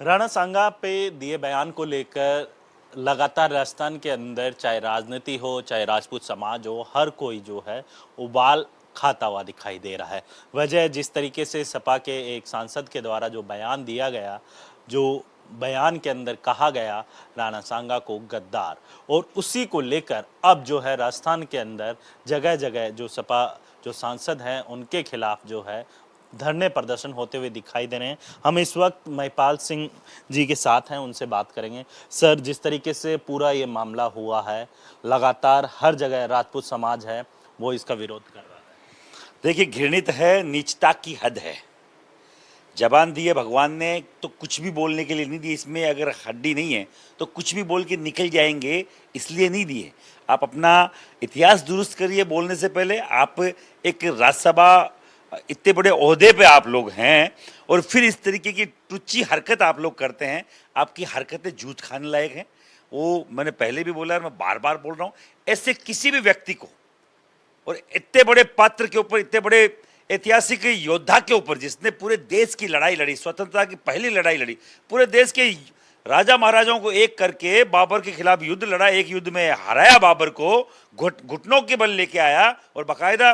राणा सांगा पे दिए बयान को लेकर लगातार राजस्थान के अंदर चाहे राजनीति हो चाहे राजपूत समाज हो, हर कोई जो है उबाल खाता हुआ दिखाई दे रहा है। वजह जिस तरीके से सपा के एक सांसद के द्वारा जो बयान दिया गया, जो बयान के अंदर कहा गया राणा सांगा को गद्दार, और उसी को लेकर अब जो है राजस्थान के अंदर जगह जगह जो सपा जो सांसद हैं उनके खिलाफ जो है धरने प्रदर्शन होते हुए दिखाई दे रहे हैं। हम इस वक्त महिपाल सिंह जी के साथ हैं, उनसे बात करेंगे। सर, जिस तरीके से पूरा ये मामला हुआ है, लगातार हर जगह राजपूत समाज है वो इसका विरोध कर रहा है। देखिए, घृणित है, नीचता की हद है। जबान दी है भगवान ने तो कुछ भी बोलने के लिए नहीं दी। इसमें अगर हड्डी नहीं है तो कुछ भी बोल के निकल जाएंगे, इसलिए नहीं दिए। आप अपना इतिहास दुरुस्त करिए। बोलने से पहले आप एक राज्यसभा इतने बड़े ओहदे पे आप लोग हैं और फिर इस तरीके की टुच्ची हरकत आप लोग करते हैं। आपकी हरकतें जूत खाने लायक हैं। वो मैंने पहले भी बोला और मैं बार बार बोल रहा हूँ, ऐसे किसी भी व्यक्ति को और इतने बड़े पात्र के ऊपर, इतने बड़े ऐतिहासिक योद्धा के ऊपर, जिसने पूरे देश की लड़ाई लड़ी, स्वतंत्रता की पहली लड़ाई लड़ी, पूरे देश के राजा महाराजाओं को एक करके बाबर के खिलाफ युद्ध लड़ा, एक युद्ध में हराया बाबर को, घुटनों के बल लेके आया और बाकायदा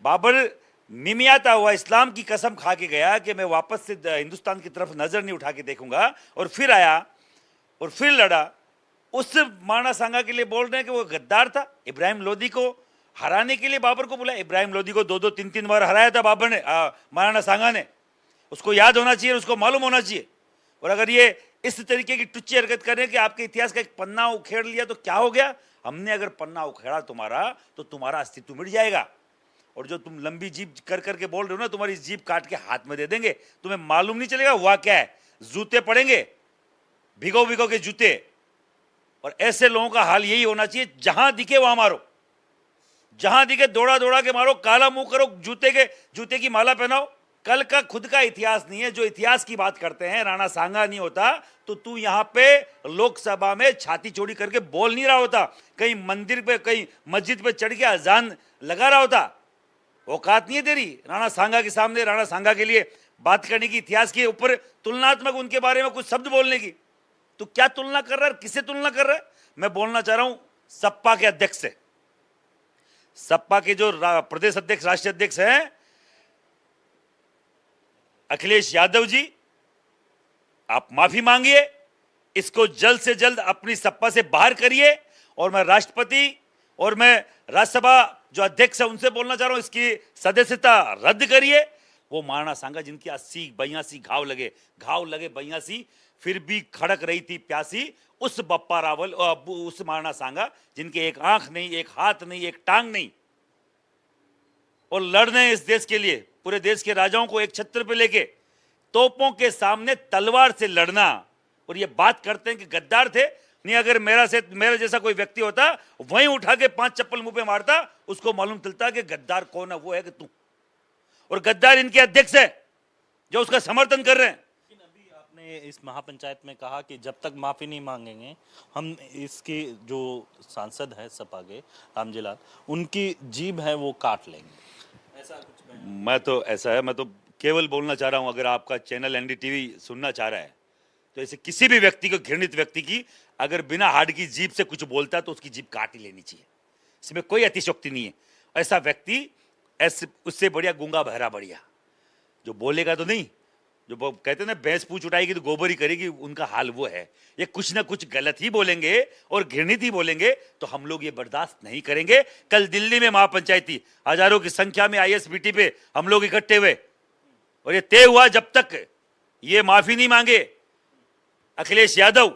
बाबर मिमियाता हुआ इस्लाम की कसम खा के गया कि मैं वापस से हिंदुस्तान की तरफ नजर नहीं उठा के देखूंगा, और फिर आया और फिर लड़ा। उस महाराणा सांगा के लिए बोल रहे हैं कि वो गद्दार था। इब्राहिम लोदी को हराने के लिए बाबर को बुलाया। इब्राहिम लोदी को 2-2 3-3 बार हराया था बाबर ने, महाराणा सांगा ने। उसको याद होना चाहिए, उसको मालूम होना चाहिए। और अगर ये इस तरीके की टुच्ची हरकत करें कि आपके इतिहास का एक पन्ना उखेड़ लिया तो क्या हो गया? हमने अगर पन्ना उखेड़ा तुम्हारा तो तुम्हारा अस्तित्व मिट जाएगा। और जो तुम लंबी जीप कर करके बोल रहे हो ना, तुम्हारी जीप काट के हाथ में दे देंगे, तुम्हें मालूम नहीं चलेगा हुआ क्या है। जूते पड़ेंगे, भिगो भिगो के जूते। और ऐसे लोगों का हाल यही होना चाहिए, जहां दिखे वहां मारो, जहां दिखे दौड़ा दौड़ा के मारो, काला मुंह करो, जूते की माला पहनाओ। कल का खुद का इतिहास नहीं है। जो इतिहास की बात करते हैं, राणा सांगा नहीं होता तो तू यहां पे लोकसभा में छाती चौड़ी करके बोल नहीं रहा होता, कहीं मंदिर पे, कहीं मस्जिद पे चढ़ के अजान लगा रहा होता। औकात नहीं है तेरी राणा सांगा के सामने, राणा सांगा के लिए बात करने की, इतिहास के ऊपर तुलनात्मक उनके बारे में कुछ शब्द बोलने की। तो क्या तुलना कर रहा है, किससे तुलना कर रहा है? मैं बोलना चाह रहा हूं सपा के अध्यक्ष से। सपा के जो प्रदेश अध्यक्ष, राष्ट्रीय अध्यक्ष हैं अखिलेश यादव जी, आप माफी मांगिए, इसको जल्द से जल्द अपनी सपा से बाहर करिए। और मैं राष्ट्रपति और मैं राज्यसभा जो अध्यक्ष है उनसे बोलना चाह रहा हूं, इसकी सदस्यता रद्द करिए। वो महाराणा सांगा जिनकी 80-82 घाव लगे 82, फिर भी खड़क रही थी प्यासी, उस बप्पा रावल, उस महाराणा सांगा जिनके एक आंख नहीं, एक हाथ नहीं, एक टांग नहीं, और लड़ रहे हैं इस देश के लिए। पूरे देश के राजाओं को एक छत्र पे लेके तोपों के सामने तलवार से लड़ना, और ये बात करते हैं कि गद्दार थे। नहीं, अगर मेरा जैसा कोई व्यक्ति होता, वहीं उठा के 5 चप्पल मुंह पे मारता, उसको मालूम चलता कि गद्दार कौन है। वो है कि तू, और गद्दार इनके अध्यक्ष है जो उसका समर्थन कर रहे हैं। अभी आपने इस महापंचायत में कहा कि जब तक माफी नहीं मांगेंगे हम इसके जो सांसद है सपा के रामजी लाल, उनकी जीभ है वो काट लेंगे, ऐसा कुछ? मैं तो केवल बोलना चाह रहा हूं, अगर आपका चैनल एनडीटीवी सुनना चाह रहा है तो ऐसे किसी भी व्यक्ति को, घृणित व्यक्ति की, अगर बिना हाड की जीभ से कुछ बोलता है तो उसकी जीभ काट ही लेनी चाहिए। इसमें कोई अतिशयोक्ति नहीं है। ऐसा व्यक्ति ऐसे, उससे बढ़िया गूंगा बहरा बढ़िया, जो बोलेगा तो नहीं, जो कहते हैं ना भैंस पूछ उठाएगी तो गोबर ही करेगी, उनका हाल वो है। ये कुछ ना कुछ गलत ही बोलेंगे और घृणित ही बोलेंगे, तो हम लोग ये बर्दाश्त नहीं करेंगे। कल दिल्ली में महापंचायत थी, हजारों की संख्या में आईएसबीटी पे हम लोग इकट्ठे हुए, और ये तय हुआ जब तक ये माफी नहीं मांगे अखिलेश यादव,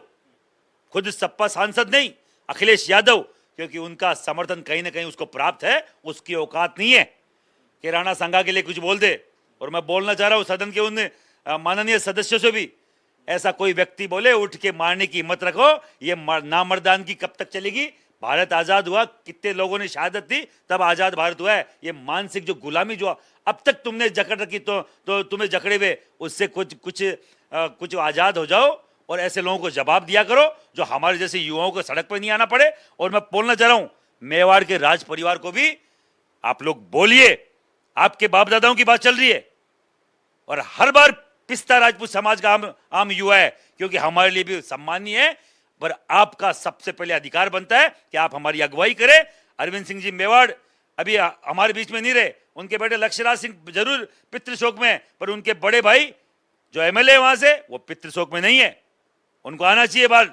खुद सपा सांसद नहीं, अखिलेश यादव, क्योंकि उनका समर्थन कहीं ना कहीं उसको प्राप्त है, उसकी औकात नहीं है कि राणा सांगा के लिए कुछ बोल दे। और मैं बोलना चाह रहा हूं सदन के उन माननीय सदस्यों से भी, ऐसा कोई व्यक्ति बोले उठ के मारने की हिम्मत रखो, ये नामर्दान की कब तक चलेगी? भारत आजाद हुआ, कितने लोगों ने शहादत दी, तब आजाद भारत हुआ है। ये मानसिक जो गुलामी जो अब तक तुमने जकड़ रखी, तो तुम्हें जकड़े हुए, उससे कुछ आजाद हो जाओ और ऐसे लोगों को जवाब दिया करो, जो हमारे जैसे युवाओं को सड़क पर नहीं आना पड़े। और मैं बोलना चाह रहा हूं मेवाड़ के राज परिवार को भी, आप लोग बोलिए, आपके बाप दादाओं की बात चल रही है और हर बार पिस्ता राजपूत समाज का आम युवा है, क्योंकि हमारे लिए भी सम्मानीय है। पर आपका सबसे पहले अधिकार बनता है कि आप हमारी अगुवाई करें। अरविंद सिंह जी मेवाड़ अभी हमारे बीच में नहीं रहे, उनके बेटे लक्ष्यराज सिंह जरूर पितृशोक में है, पर उनके बड़े भाई जो एमएलए वहां से वो पितृशोक में नहीं है, उनको आना चाहिए बाहर।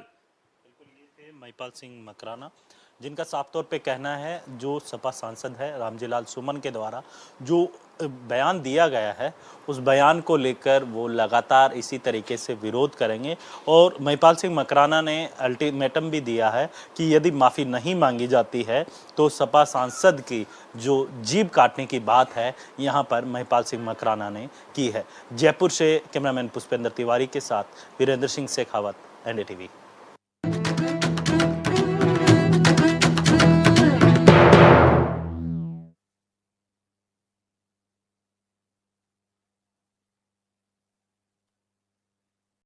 महिपाल सिंह मकराना, जिनका साफ तौर पे कहना है जो सपा सांसद है रामजीलाल सुमन के द्वारा जो बयान दिया गया है उस बयान को लेकर वो लगातार इसी तरीके से विरोध करेंगे। और महिपाल सिंह मकराना ने अल्टीमेटम भी दिया है कि यदि माफ़ी नहीं मांगी जाती है तो सपा सांसद की जो जीभ काटने की बात है यहाँ पर महिपाल सिंह मकराना ने की है। जयपुर से कैमरामैन पुष्पेंद्र तिवारी के साथ वीरेंद्र सिंह शेखावत, NDTV।